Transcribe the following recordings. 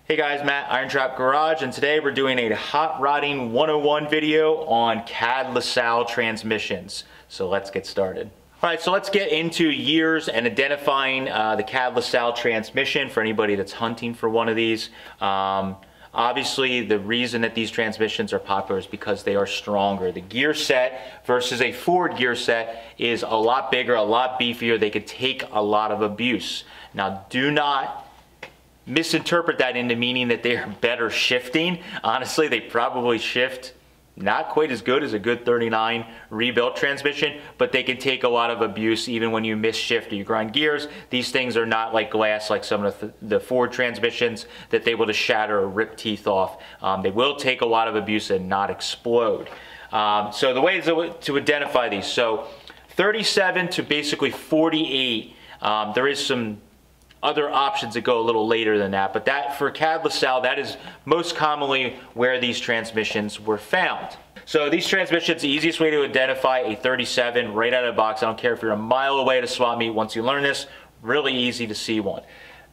Hey guys, Matt, IronTrap Garage, and today we're doing a hot rodding 101 video on Cadillac Lasalle transmissions. So let's get started. Alright, so let's get into years and identifying the Cadillac Lasalle transmission for anybody that's hunting for one of these. Obviously, the reason that these transmissions are popular is because they are stronger. The gear set versus a Ford gear set is a lot bigger, a lot beefier. They could take a lot of abuse. Now, do not misinterpret that into meaning that they are better shifting. Honestly, they probably shift not quite as good as a good 39 rebuilt transmission, but they can take a lot of abuse even when you miss shift or you grind gears. These things are not like glass like some of the Ford transmissions that they will just shatter or rip teeth off. They will take a lot of abuse and not explode. So the ways to identify these, so 37 to basically 48, there is some other options that go a little later than that, but that for Cadillac Lasalle, that is most commonly where these transmissions were found. So these transmissions, the easiest way to identify a 37 right out of the box, I don't care if you're a mile away at a swap meet, once you learn this, really easy to see one.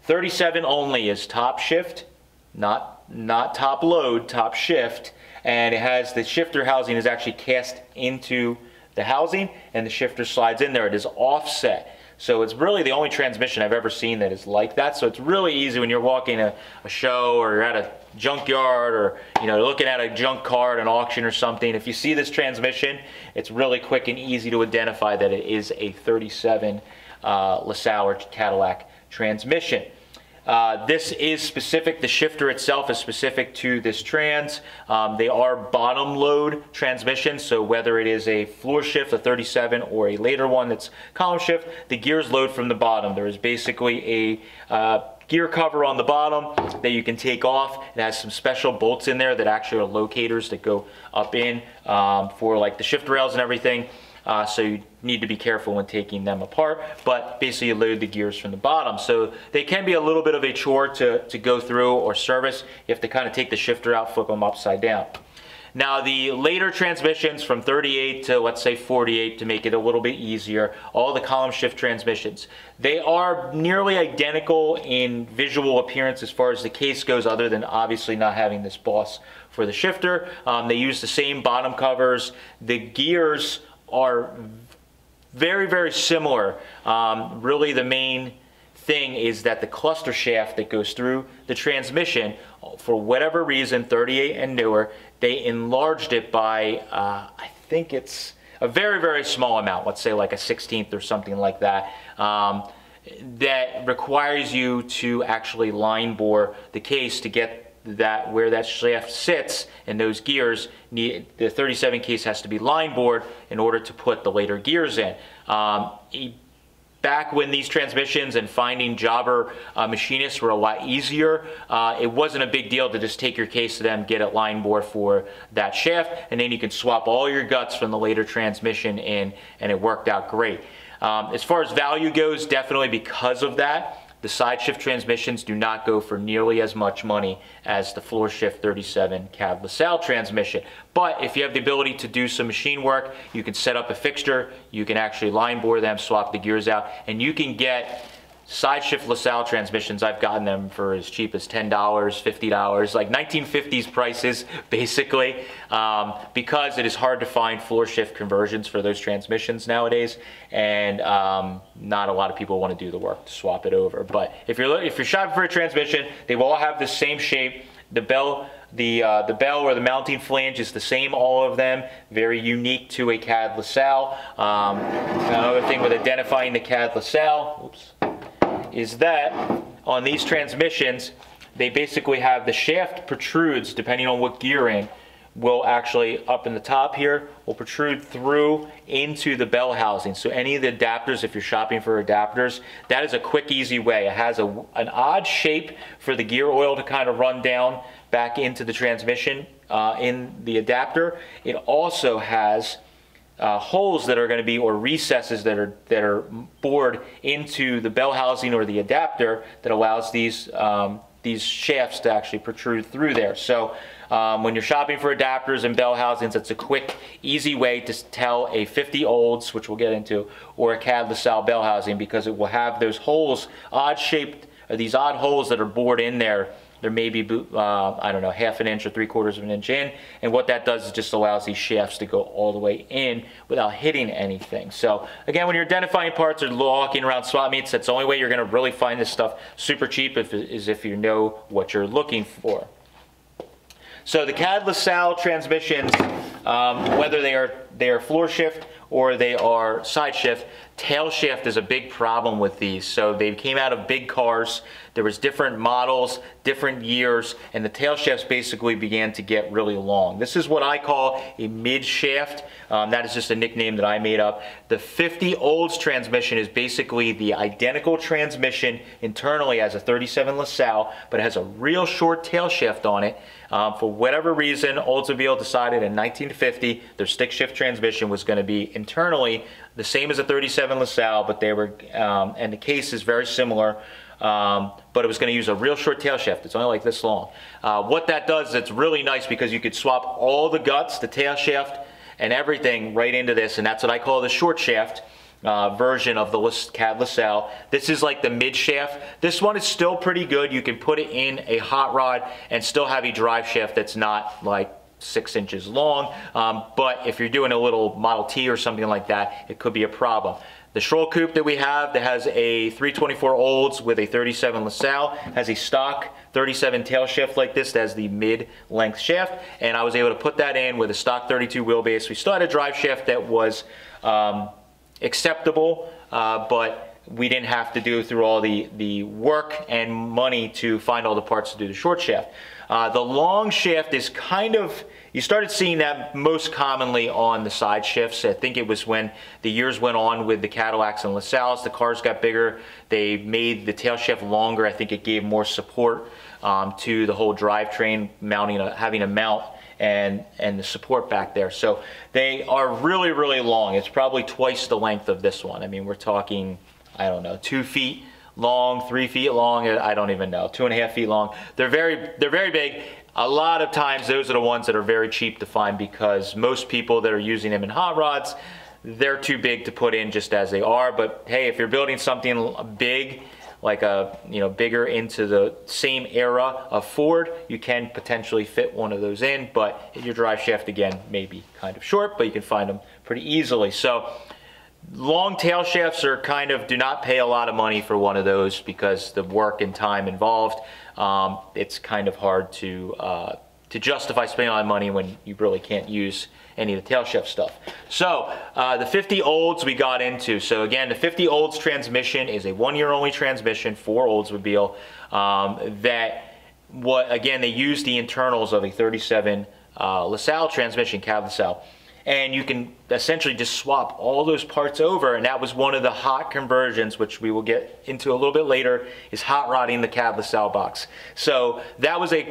37 only is top shift, not top load, top shift, and it has the shifter housing is actually cast into the housing and the shifter slides in there. It is offset. So it's really the only transmission I've ever seen that is like that. So it's really easy when you're walking a show or you're at a junkyard or looking at a junk car at an auction or something. If you see this transmission, it's really quick and easy to identify that it is a 37 Lasalle or Cadillac transmission. This is specific, the shifter itself is specific to this trans. They are bottom load transmissions, so whether it is a floor shift, a 37, or a later one that's column shift, the gears load from the bottom. There is basically a gear cover on the bottom that you can take off. It has some special bolts in there that actually are locators that go up in for like the shift rails and everything. So you need to be careful when taking them apart, but basically you load the gears from the bottom. So they can be a little bit of a chore to go through or service. You have to kind of take the shifter out, flip them upside down. Now the later transmissions from 38 to let's say 48, to make it a little bit easier, all the column shift transmissions, they are nearly identical in visual appearance as far as the case goes, other than obviously not having this boss for the shifter. They use the same bottom covers. The gears are very, very similar. Really the main thing is that the cluster shaft that goes through the transmission, for whatever reason, 38 and newer, they enlarged it by, I think it's a very, very small amount, let's say like a 16th or something like that, that requires you to actually line bore the case to get that where that shaft sits, and those gears need, the 37 case has to be line bored in order to put the later gears in. Back when these transmissions and finding jobber machinists were a lot easier, it wasn't a big deal to just take your case to them, get it line bore for that shaft, and then you can swap all your guts from the later transmission in, and it worked out great. As far as value goes, definitely because of that, the side shift transmissions do not go for nearly as much money as the floor shift 37 Cadillac Lasalle transmission. But if you have the ability to do some machine work, you can set up a fixture, you can actually line bore them, swap the gears out, and you can get side shift Lasalle transmissions. I've gotten them for as cheap as $10, $50, like 1950s prices basically, because it is hard to find floor shift conversions for those transmissions nowadays, and not a lot of people want to do the work to swap it over. But if you're shopping for a transmission, they will all have the same shape. The bell or the mounting flange is the same, all of them, very unique to a Cadillac Lasalle. Another thing with identifying the Cadillac Lasalle, is that on these transmissions, they basically have the shaft protrudes, depending on what gearing, will actually up in the top here, will protrude through into the bell housing. So any of the adapters, if you're shopping for adapters, that is a quick, easy way. It has an odd shape for the gear oil to kind of run down back into the transmission in the adapter. It also has holes that are going to be, or recesses that are bored into the bell housing or the adapter that allows these shafts to actually protrude through there. So when you're shopping for adapters and bell housings, it's a quick, easy way to tell a 50 olds, which we'll get into, or a Cadillac Lasalle bell housing, because it will have those holes, odd shaped are these odd holes that are bored in there. There may be, I don't know, 1/2 inch or 3/4 of an inch in, and what that does is just allows these shafts to go all the way in without hitting anything. So again, when you're identifying parts or walking around swap meets, that's the only way you're going to really find this stuff super cheap is if you know what you're looking for. So the Cadillac Lasalle transmissions, whether they are floor shift or they are side shift, tail shift is a big problem with these. So they came out of big cars. There was different models, different years, and the tail shafts basically began to get really long. This is what I call a mid shaft. That is just a nickname that I made up. The 50 Olds transmission is basically the identical transmission internally as a 37 Lasalle, but it has a real short tail shaft on it. For whatever reason, Oldsmobile decided in 1950 their stick shift transmission was going to be internally the same as a 37 Lasalle, but they were, and the case is very similar, but it was going to use a real short tail shaft. It's only like this long. What that does, it's really nice because you could swap all the guts, the tail shaft, and everything right into this, and that's what I call the short shaft version of the Cadillac Lasalle. This is like the mid shaft. This one is still pretty good. You can put it in a hot rod and still have a drive shaft that's not like 6 inches long, but if you're doing a little Model T or something like that, it could be a problem. The Schroll coupe that we have that has a 324 Olds with a 37 Lasalle has a stock 37 tail shift like this that has the mid-length shaft, and I was able to put that in with a stock 32 wheelbase. We still had a drive shaft that was acceptable, but we didn't have to do through all the work and money to find all the parts to do the short shaft. The long shaft is kind of, you started seeing that most commonly on the side shifts. I think it was when the years went on with the Cadillacs and Lasalles, the cars got bigger, they made the tail shaft longer. I think it gave more support to the whole drivetrain, having a mount and the support back there. So they are really, really long. It's probably twice the length of this one. I mean, we're talking, I don't know, 2 feet long, 3 feet long, I don't even know, 2.5 feet long. They're very big. A lot of times those are the ones that are very cheap to find because most people that are using them in hot rods, they're too big to put in just as they are. But hey, if you're building something big, like a, bigger into the same era of Ford, you can potentially fit one of those in, but your drive shaft again may be kind of short, but you can find them pretty easily. So long tail shafts are kind of, do not pay a lot of money for one of those because the work and time involved, it's kind of hard to justify spending a lot of money when you really can't use any of the tail shaft stuff. So the 50 Olds we got into. So again, the 50 Olds transmission is a 1-year only transmission for Oldsmobile. Again, they use the internals of a 37 Lasalle transmission, Cadillac Lasalle. And you can essentially just swap all those parts over, and that was one of the hot conversions, which we will get into a little bit later, is hot rodding the Cadillac Lasalle box. So that was a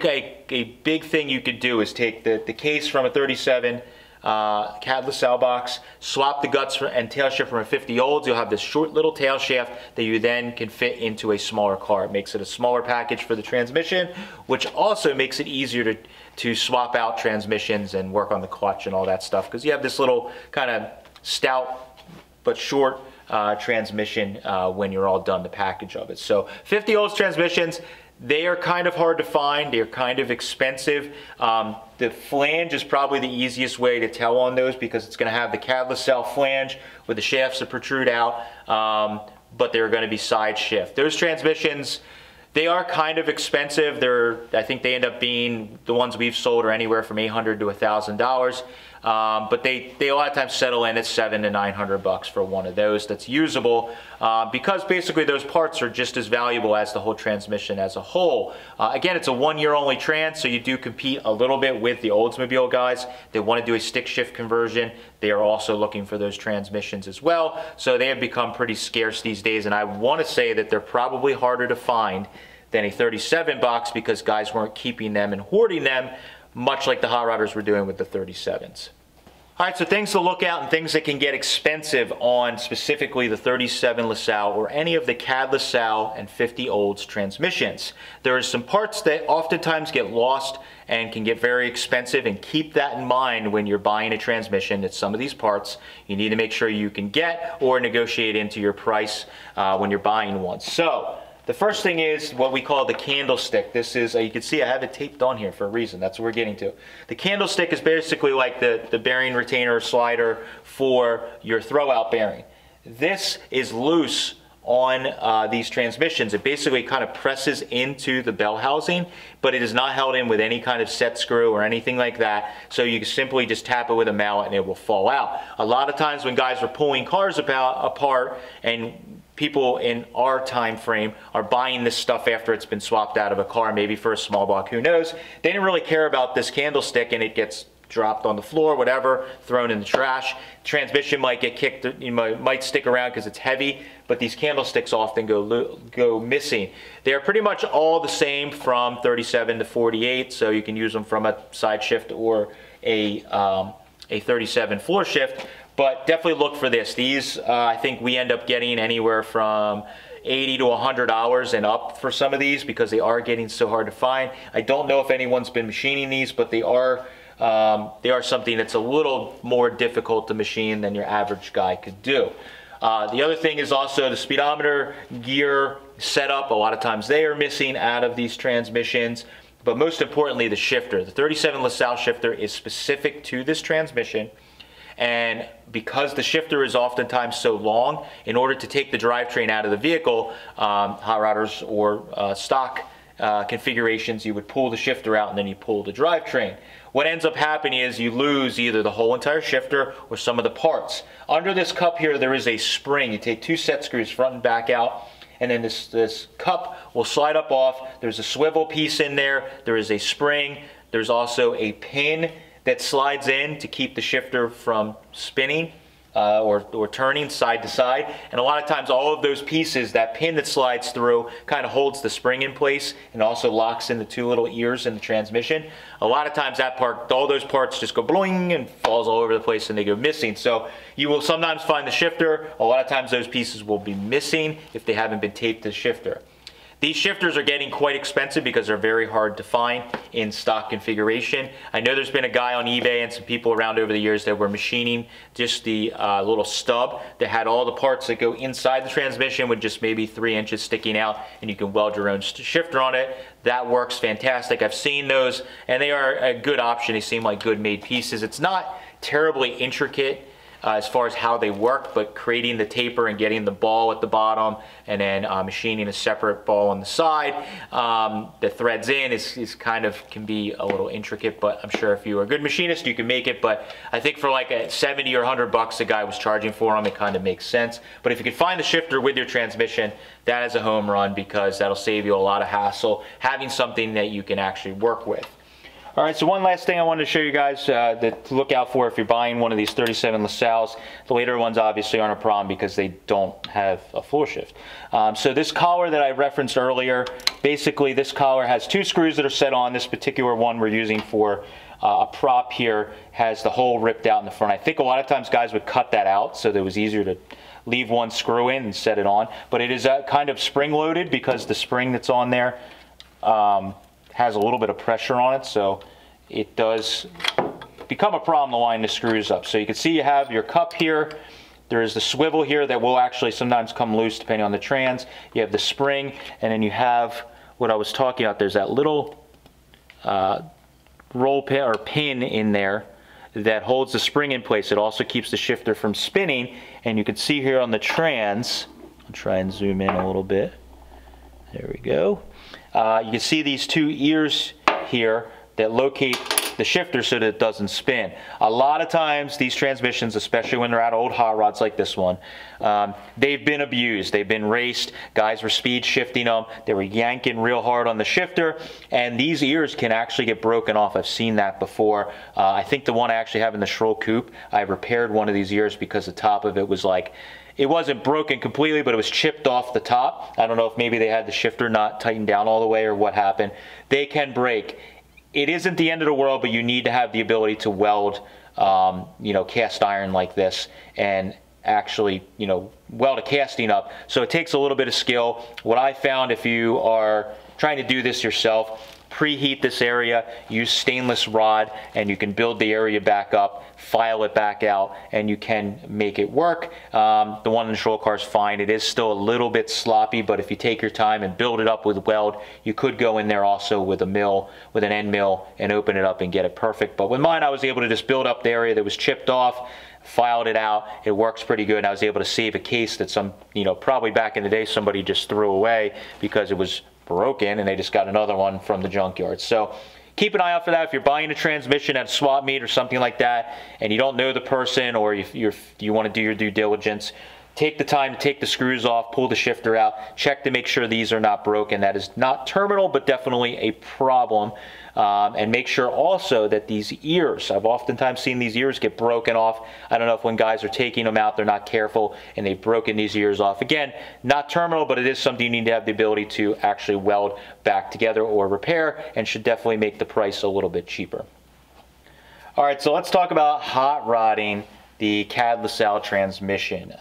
big thing you could do, is take the case from a 37 Cadillac Lasalle box, swap the guts and tail shaft from a 50 Olds. You'll have this short little tail shaft that you then can fit into a smaller car. It makes it a smaller package for the transmission, which also makes it easier to swap out transmissions and work on the clutch and all that stuff, because you have this little kind of stout but short transmission when you're all done the package of it. So 50 Olds transmissions, they are kind of hard to find. They're kind of expensive. The flange is probably the easiest way to tell on those because it's going to have the Cadillac Lasalle flange with the shafts that protrude out, but they're going to be side shift. Those transmissions, they are kind of expensive. I think they end up being, the ones we've sold are anywhere from $800 to $1,000. But they a lot of times settle in at $700 to $900 for one of those that's usable, because basically those parts are just as valuable as the whole transmission as a whole. Again, it's a 1-year only trans, so you do compete a little bit with the Oldsmobile guys. They want to do a stick shift conversion. They are also looking for those transmissions as well. So they have become pretty scarce these days, and I want to say that they're probably harder to find than a 37 box because guys weren't keeping them and hoarding them, much like the hot rodders were doing with the 37s. All right, so things to look out and things that can get expensive on specifically the 37 Lasalle or any of the Cadillac Lasalle and 50 Olds transmissions. There are some parts that oftentimes get lost and can get very expensive, and keep that in mind when you're buying a transmission, that some of these parts you need to make sure you can get or negotiate into your price when you're buying one. So The first thing is what we call the candlestick. This is, you can see I have it taped on here for a reason. That's what we're getting to. The candlestick is basically like the bearing retainer slider for your throwout bearing. This is loose on these transmissions. It basically kind of presses into the bell housing, but it is not held in with any kind of set screw or anything like that, so you can simply just tap it with a mallet and it will fall out. A lot of times when guys are pulling cars apart, and people in our time frame are buying this stuff after it's been swapped out of a car, maybe for a small block, who knows, they didn't really care about this candlestick and it gets dropped on the floor, whatever, thrown in the trash. Transmission might get kicked, might stick around because it's heavy, but these candlesticks often go missing. They're pretty much all the same from 37 to 48, so you can use them from a side shift or a 37 floor shift, but definitely look for this. These, I think we end up getting anywhere from 80 to 100 hours and up for some of these because they are getting so hard to find. I don't know if anyone's been machining these, but they are something that's a little more difficult to machine than your average guy could do. The other thing is also the speedometer gear setup. A lot of times they are missing out of these transmissions, but most importantly the shifter. The 37 LaSalle shifter is specific to this transmission, and because the shifter is oftentimes so long, in order to take the drivetrain out of the vehicle, hot rodders or stock configurations, you would pull the shifter out and then you pull the drivetrain. What ends up happening is you lose either the whole entire shifter or some of the parts. Under this cup here, there is a spring. You take 2 set screws front and back out, and then this cup will slide up off. There's a swivel piece in there. There is a spring. There's also a pin that slides in to keep the shifter from spinning or turning side to side. And a lot of times all of those pieces, that pin that slides through kind of holds the spring in place and also locks in the 2 little ears in the transmission. A lot of times that part, all those parts just go bloing and falls all over the place and they go missing. So you will sometimes find the shifter. A lot of times those pieces will be missing if they haven't been taped to the shifter. These shifters are getting quite expensive because they're very hard to find in stock configuration. I know there's been a guy on eBay and some people around over the years that were machining just the little stub that had all the parts that go inside the transmission with just maybe 3 inches sticking out, and you can weld your own shifter on it. That works fantastic. I've seen those and they are a good option. They seem like good made pieces. It's not terribly intricate as far as how they work, but creating the taper and getting the ball at the bottom and then machining a separate ball on the side that threads in is kind of can be a little intricate, but I'm sure if you're a good machinist you can make it. But I think for like a 70 or 100 bucks the guy was charging for them, it kind of makes sense. But if you can find the shifter with your transmission, that is a home run because that'll save you a lot of hassle having something that you can actually work with. All right, so one last thing I wanted to show you guys that to look out for if you're buying one of these 37 LaSalles. The later ones obviously aren't a problem because they don't have a floor shift. So this collar that I referenced earlier, basically this collar has 2 screws that are set on. This particular one we're using for a prop here has the hole ripped out in the front. I think a lot of times guys would cut that out so that it was easier to leave one screw in and set it on. But it is kind of spring loaded because the spring that's on there has a little bit of pressure on it, so it does become a problem to line the screws up. So you can see you have your cup here. There is the swivel here that will actually sometimes come loose depending on the trans. You have the spring, and then you have what I was talking about. There's that little roll pin or pin in there that holds the spring in place. It also keeps the shifter from spinning, and you can see here on the trans, I'll try and zoom in a little bit. There we go. You can see these 2 ears here that locate the shifter so that it doesn't spin. A lot of times these transmissions, especially when they're out of old hot rods like this one, they've been abused. They've been raced. Guys were speed shifting them. They were yanking real hard on the shifter, and these ears can actually get broken off. I've seen that before. I think the one I actually have in the Schroll coupe, I repaired one of these ears because the top of it was like, it wasn't broken completely, but it was chipped off the top. I don't know if maybe they had the shifter not tightened down all the way or what happened. They can break. It isn't the end of the world, but you need to have the ability to weld, you know, cast iron like this and actually, you know, weld a casting up. So it takes a little bit of skill. What I found, if you are trying to do this yourself, preheat this area, use stainless rod, and you can build the area back up, file it back out, and you can make it work. The one in the show car is fine. It is still a little bit sloppy, but if you take your time and build it up with weld, you could go in there also with a mill, with an end mill, and open it up and get it perfect. But with mine, I was able to just build up the area that was chipped off, filed it out. It works pretty good, and I was able to save a case that probably back in the day somebody just threw away because it was broken and they just got another one from the junkyard. So keep an eye out for that. If you're buying a transmission at a swap meet or something like that and you don't know the person, or you want to do your due diligence, take the time to take the screws off, pull the shifter out, check to make sure these are not broken. That is not terminal, but definitely a problem. And make sure also that these ears, I've oftentimes seen these ears get broken off. I don't know if when guys are taking them out, they're not careful and they've broken these ears off. Again, not terminal, but it is something you need to have the ability to actually weld back together or repair, and should definitely make the price a little bit cheaper. All right, so let's talk about hot rodding the Cadillac Lasalle transmission.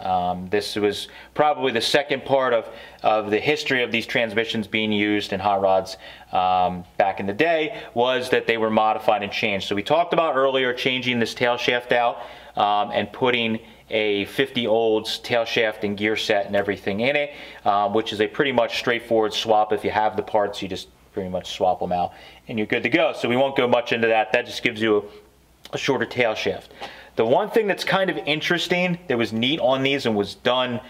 This was probably the second part of the history of these transmissions being used in hot rods back in the day, was that they were modified and changed. So we talked about earlier changing this tail shaft out and putting a 50 olds tail shaft and gear set and everything in it, which is a pretty much straightforward swap. If you have the parts, you just pretty much swap them out and you're good to go. So we won't go much into that. That just gives you a shorter tail shaft. The one thing that's kind of interesting that was neat on these and was done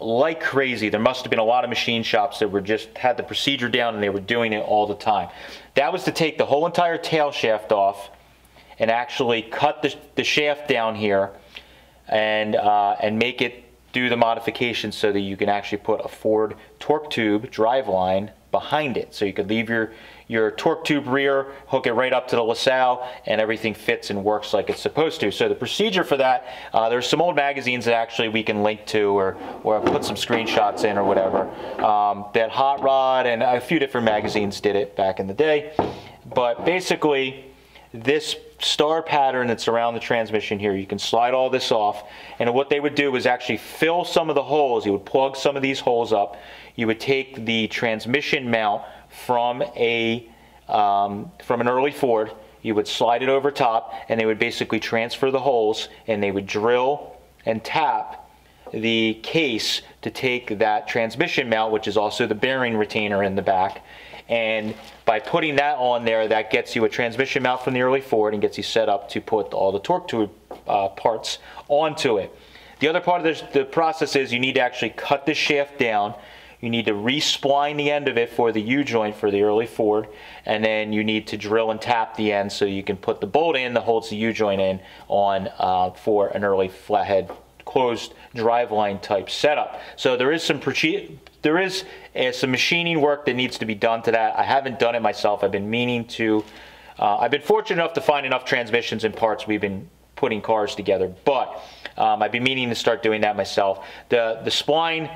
like crazy, there must have been a lot of machine shops that were just had the procedure down and they were doing it all the time. That was to take the whole entire tail shaft off and actually cut the shaft down here and make it do the modification so that you can actually put a Ford torque tube drive line behind it. So you could leave your torque tube rear, hook it right up to the Lasalle, and everything fits and works like it's supposed to. So the procedure for that, there's some old magazines that actually we can link to or put some screenshots in or whatever. That Hot Rod and a few different magazines did it back in the day. But basically, this star pattern that's around the transmission here, you can slide all this off, and what they would do is actually fill some of the holes. You would plug some of these holes up. You would take the transmission mount from an early Ford, you would slide it over top, and they would basically transfer the holes, and they would drill and tap the case to take that transmission mount, which is also the bearing retainer in the back. And by putting that on there, that gets you a transmission mount from the early Ford and gets you set up to put all the torque tube parts onto it. The other part of the process is you need to actually cut the shaft down. You need to re-spline the end of it for the U-joint for the early Ford, and then you need to drill and tap the end so you can put the bolt in that holds the U-joint in on for an early flathead closed driveline type setup. So there is some machining work that needs to be done to that. I haven't done it myself. I've been meaning to. I've been fortunate enough to find enough transmissions and parts. We've been putting cars together, but I've been meaning to start doing that myself. The spline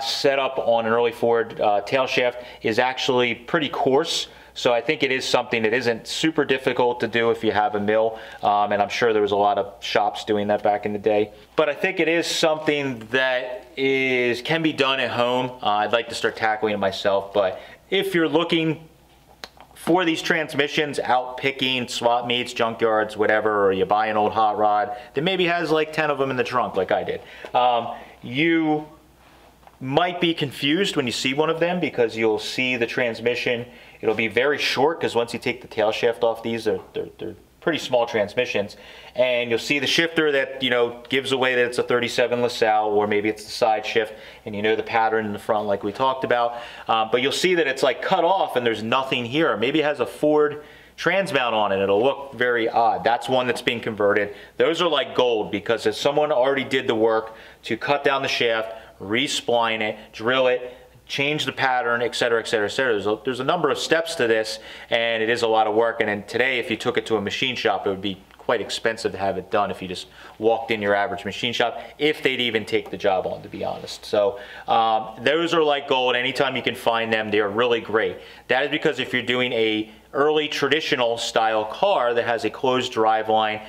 set up on an early Ford tail shaft is actually pretty coarse, so I think it is something that isn't super difficult to do if you have a mill, and I'm sure there was a lot of shops doing that back in the day. But I think it is something that can be done at home. I'd like to start tackling it myself, but if you're looking for these transmissions out picking swap meets, junkyards, whatever, or you buy an old hot rod that maybe has like 10 of them in the trunk like I did, you might be confused when you see one of them, because you'll see the transmission, it'll be very short, because once you take the tail shaft off these, they're pretty small transmissions, and you'll see the shifter that, you know, gives away that it's a 37 Lasalle, or maybe it's the side shift, and you know the pattern in the front like we talked about, but you'll see that it's like cut off and there's nothing here. Maybe it has a Ford trans mount on it. It'll look very odd. That's one that's being converted. Those are like gold, because if someone already did the work to cut down the shaft, re-spline it, drill it, change the pattern, etc., etc., etc. There's a number of steps to this, and it is a lot of work. And then today, if you took it to a machine shop, it would be quite expensive to have it done if you just walked in your average machine shop, if they'd even take the job on, to be honest. So those are like gold. Anytime you can find them, they are really great. That is because if you're doing a early traditional style car that has a closed drive line,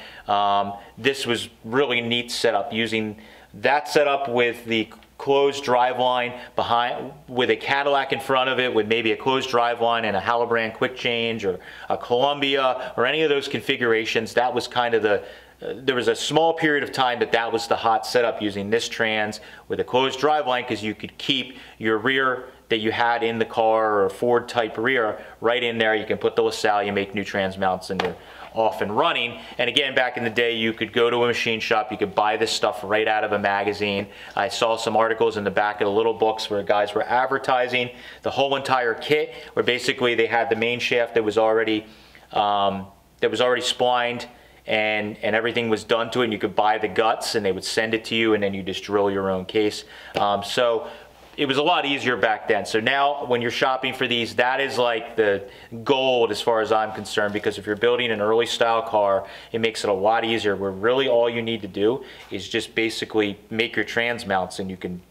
this was really neat setup, using that setup with the closed drive line behind with a Cadillac in front of it, with maybe a closed drive line and a Halbrand quick change or a Columbia or any of those configurations. That was kind of the there was a small period of time that was the hot setup, using this trans with a closed drive line, because you could keep your rear that you had in the car, or a Ford type rear, right in there. You can put the LaSalle, you make new trans mounts, and you're off and running. And again, back in the day, you could go to a machine shop, you could buy this stuff right out of a magazine. I saw some articles in the back of the little books where guys were advertising the whole entire kit, where basically they had the main shaft that was already splined, and everything was done to it, and you could buy the guts and they would send it to you, and then you just drill your own case. So it was a lot easier back then. So now when you're shopping for these, that is like the gold as far as I'm concerned, because if you're building an early style car, it makes it a lot easier, where really all you need to do is just basically make your trans mounts, and you can,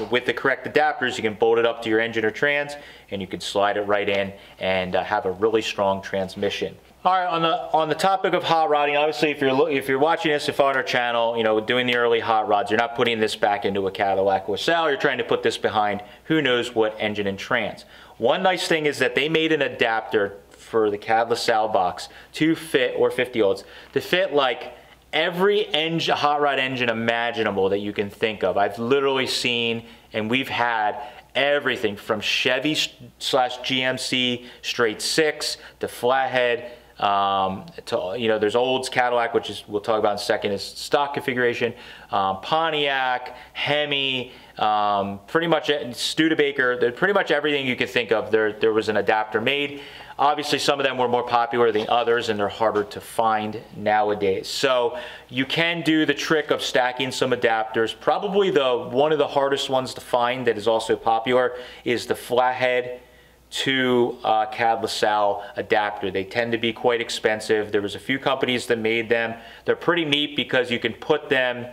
with the correct adapters, you can bolt it up to your engine or trans, and you can slide it right in and have a really strong transmission. All right, on the topic of hot rodding, obviously if you're watching this, if on our channel, you know, doing the early hot rods, you're not putting this back into a Cadillac Lasalle. You're trying to put this behind who knows what engine and trans. One nice thing is that they made an adapter for the Cad LaSalle box to fit, or 50 olds, to fit like every engine, hot rod engine imaginable that you can think of. I've literally seen, and we've had everything from Chevy / GMC straight six to flathead, to, you know, there's Olds, Cadillac, which is, we'll talk about in a second, is stock configuration, Pontiac, Hemi, pretty much Studebaker, pretty much everything you could think of, there was an adapter made. Obviously some of them were more popular than others, and they're harder to find nowadays. So you can do the trick of stacking some adapters. Probably one of the hardest ones to find that is also popular is the flathead to Cad LaSalle adapter. They tend to be quite expensive. There was a few companies that made them. They're pretty neat because you can put them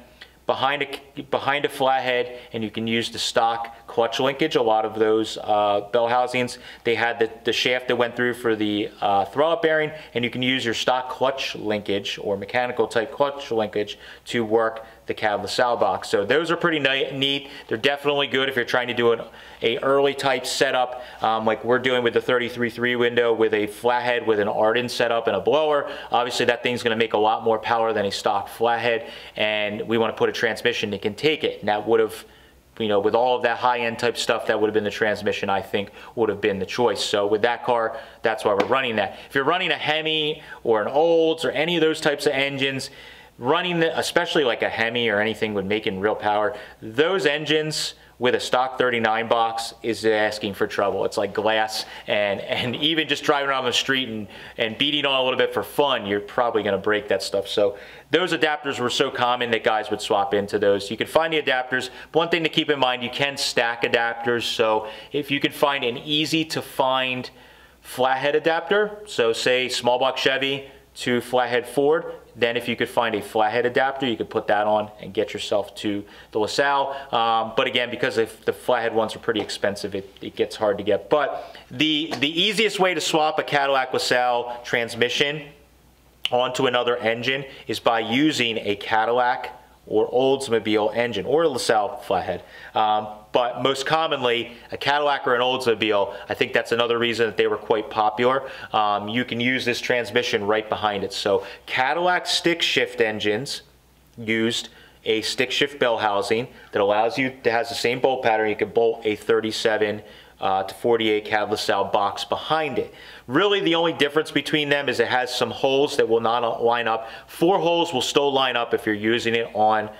behind a flathead, and you can use the stock clutch linkage. A lot of those bell housings, they had the shaft that went through for the throw-up bearing, and you can use your stock clutch linkage or mechanical type clutch linkage to work the Cad LaSalle box. So those are pretty neat. They're definitely good if you're trying to do a early type setup, like we're doing with the 33.3 window with a flathead with an Arden setup and a blower. Obviously that thing's going to make a lot more power than a stock flathead, and we want to put a transmission that can take it. And that would have, you know, with all of that high-end type stuff, that would have been the transmission, I think, would have been the choice. So with that car, that's why we're running that. If you're running a Hemi or an Olds or any of those types of engines, running especially like a Hemi or anything with making real power, those engines with a stock 39 box is asking for trouble. It's like glass, and even just driving around the street and beating on a little bit for fun, you're probably gonna break that stuff. So those adapters were so common that guys would swap into those. You can find the adapters. One thing to keep in mind, you can stack adapters. So if you can find an easy to find flathead adapter, so say small block Chevy to flathead Ford, then if you could find a flathead adapter, you could put that on and get yourself to the LaSalle. But again, because if the flathead ones are pretty expensive, it gets hard to get. But the easiest way to swap a Cadillac LaSalle transmission onto another engine is by using a Cadillac or Oldsmobile engine, or a LaSalle flathead. But most commonly, a Cadillac or an Oldsmobile. I think that's another reason that they were quite popular. You can use this transmission right behind it. So Cadillac stick shift engines used a stick shift bell housing that allows you, that has the same bolt pattern. You can bolt a 37 to 48 Cad LaSalle box behind it. Really the only difference between them is it has some holes that will not line up. 4 holes will still line up if you're using it on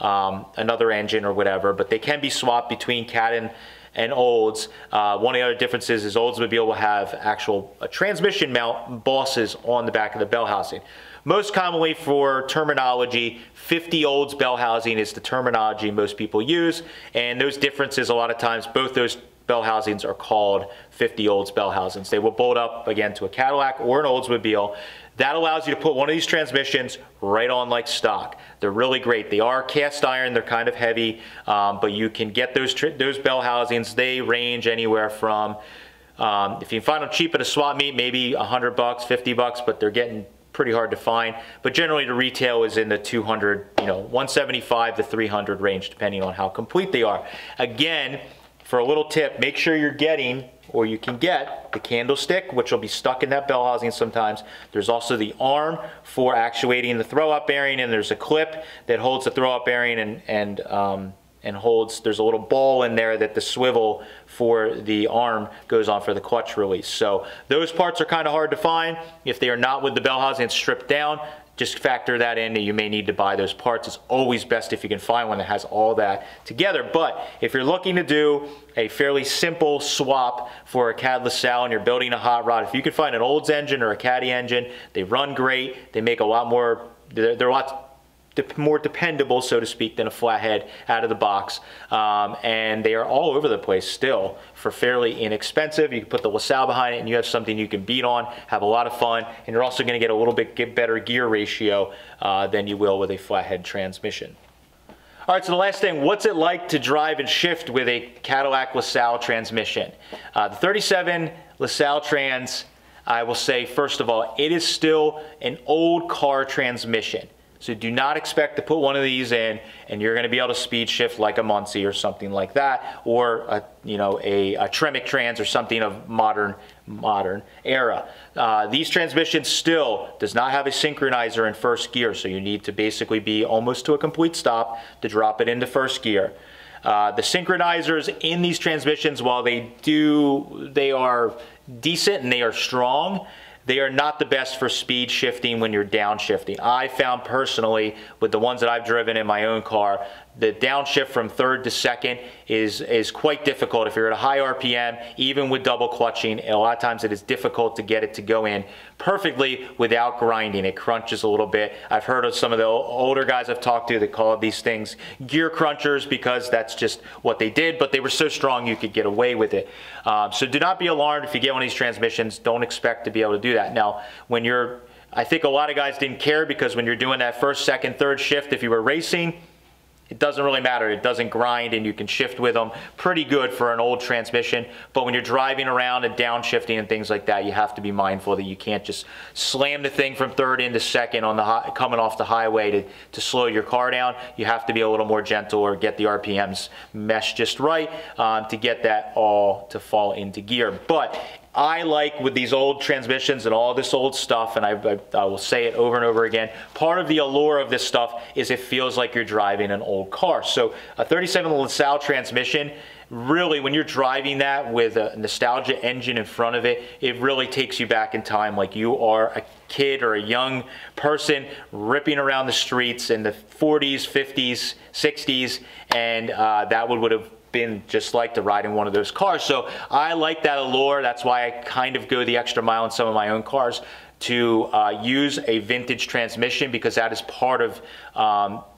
another engine or whatever, but they can be swapped between Cad and Olds. One of the other differences is Oldsmobile will have actual transmission mount bosses on the back of the bell housing. Most commonly for terminology, 50 Olds bell housing is the terminology most people use, and those differences, a lot of times both those bell housings are called 50 Olds bell housings. They will bolt up again to a Cadillac or an Oldsmobile. That allows you to put one of these transmissions right on like stock. They're really great. They are cast iron, they're kind of heavy, but you can get those bell housings. They range anywhere from, if you can find them cheap at a swap meet, maybe $100, $50, but they're getting pretty hard to find, but generally the retail is in the 200, 175 to 300 range, depending on how complete they are. Again, for a little tip, make sure you're getting, or you can get, the candlestick, which will be stuck in that bell housing sometimes. There's also the arm for actuating the throw-up bearing, and there's a clip that holds the throw-up bearing and holds, there's a little ball in there that the swivel for the arm goes on for the clutch release. So those parts are kind of hard to find. If they are not with the bell housing, it's stripped down. Just factor that in, that you may need to buy those parts. It's always best if you can find one that has all that together. But if you're looking to do a fairly simple swap for a Cad LaSalle and you're building a hot rod, if you can find an Olds engine or a Caddy engine, they run great. They make a lot more, they're a lot more dependable, so to speak, than a flathead out of the box, and they are all over the place still for fairly inexpensive. You can put the LaSalle behind it and you have something you can beat on, have a lot of fun, and you're also going to get a little bit better gear ratio than you will with a flathead transmission. All right, so the last thing, what's it like to drive and shift with a Cadillac LaSalle transmission? The 37 LaSalle Trans, I will say, first of all, it is still an old car transmission. So do not expect to put one of these in and you're going to be able to speed shift like a Muncie or something like that, or a Tremec Trans or something of modern era. These transmissions still does not have a synchronizer in first gear, so you need to basically be almost to a complete stop to drop it into first gear. The synchronizers in these transmissions, while they are decent and they are strong, they are not the best for speed shifting when you're downshifting. I found personally, with the ones that I've driven in my own car, the downshift from third to second is quite difficult. If you're at a high RPM, even with double clutching, a lot of times it is difficult to get it to go in perfectly without grinding. It crunches a little bit. I've heard of some of the older guys I've talked to that call these things gear crunchers because that's just what they did, but they were so strong you could get away with it. So do not be alarmed if you get one of these transmissions. Don't expect to be able to do that. Now, I think a lot of guys didn't care because when you're doing that first, second, third shift, if you were racing, it doesn't really matter. It doesn't grind and you can shift with them pretty good for an old transmission. But when you're driving around and downshifting and things like that, you have to be mindful that you can't just slam the thing from third into second on coming off the highway to slow your car down. You have to be a little more gentle or get the RPMs meshed just right to get that all to fall into gear. But I like, with these old transmissions and all this old stuff, and I will say it over and over again, part of the allure of this stuff is it feels like you're driving an old car. So a 37 LaSalle transmission, really, when you're driving that with a nostalgia engine in front of it, it really takes you back in time, like you are a kid or a young person ripping around the streets in the 40s, 50s, 60s, and that would have been just like to ride in one of those cars. So I like that allure. That's why I kind of go the extra mile in some of my own cars to use a vintage transmission, because that is part of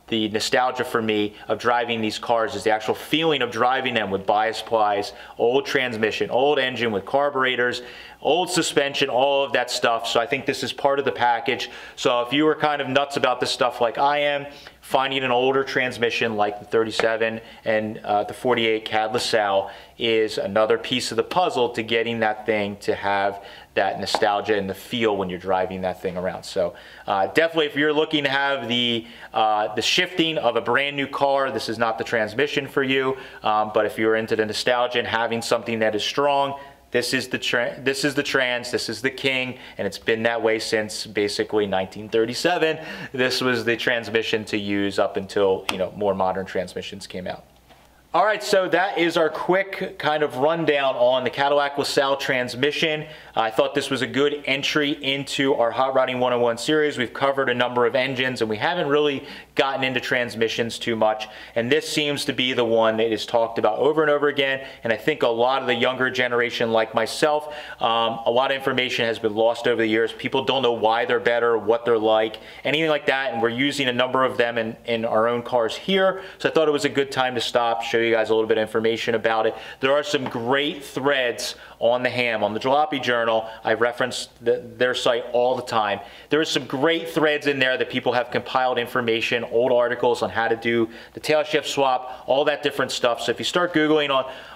the nostalgia for me of driving these cars, is the actual feeling of driving them with bias plies, old transmission, old engine with carburetors, old suspension, all of that stuff. So I think this is part of the package. So if you were kind of nuts about this stuff like I am, finding an older transmission like the 37 and the 48 Cad LaSalle is another piece of the puzzle to getting that thing to have that nostalgia and the feel when you're driving that thing around. So definitely, if you're looking to have the shifting of a brand new car, this is not the transmission for you. But if you're into the nostalgia and having something that is strong, this is the Trans, this is the king, and it's been that way since basically 1937. This was the transmission to use up until, more modern transmissions came out. All right, so that is our quick kind of rundown on the Cadillac LaSalle transmission. I thought this was a good entry into our Hot Rodding 101 series. We've covered a number of engines and we haven't really gotten into transmissions too much. And this seems to be the one that is talked about over and over again. And I think a lot of the younger generation like myself, a lot of information has been lost over the years. People don't know why they're better, what they're like, anything like that. And we're using a number of them in our own cars here. So I thought it was a good time to stop, show you guys a little bit of information about it. There are some great threads on the ham. On the Jalopy Journal, I reference their site all the time. There are some great threads in there that people have compiled information, old articles on how to do the tail shift swap, all that different stuff. So if you start Googling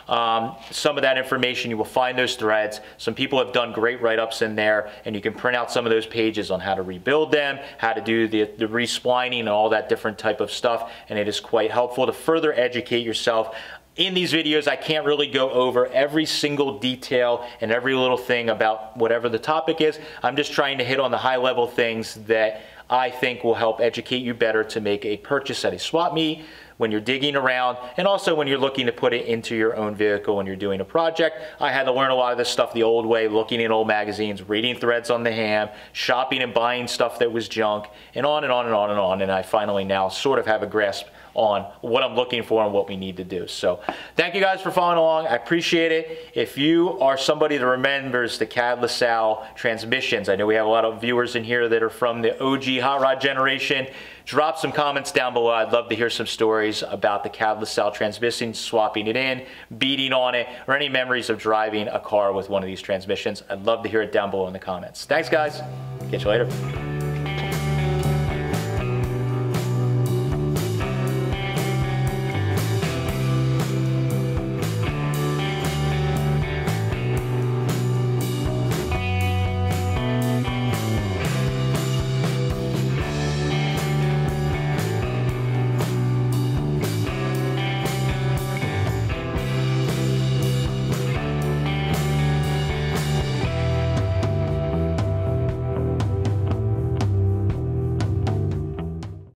on some of that information, you will find those threads. Some people have done great write-ups in there, and you can print out some of those pages on how to rebuild them, how to do the resplining and all that different type of stuff, and it is quite helpful to further educate yourself. In these videos, I can't really go over every single detail and every little thing about whatever the topic is. I'm just trying to hit on the high-level things that I think will help educate you better to make a purchase at a swap meet, when you're digging around, and also when you're looking to put it into your own vehicle when you're doing a project. I had to learn a lot of this stuff the old way, looking in old magazines, reading threads on the ham, shopping and buying stuff that was junk, and on and on and on and on. And I finally now sort of have a grasp on what I'm looking for and what we need to do. So thank you guys for following along. I appreciate it. If you are somebody that remembers the Cadillac Lasalle transmissions, I know we have a lot of viewers in here that are from the OG hot rod generation. Drop some comments down below. I'd love to hear some stories about the Cadillac Lasalle transmission, swapping it in, beating on it, or any memories of driving a car with one of these transmissions. I'd love to hear it down below in the comments. Thanks, guys. Catch you later.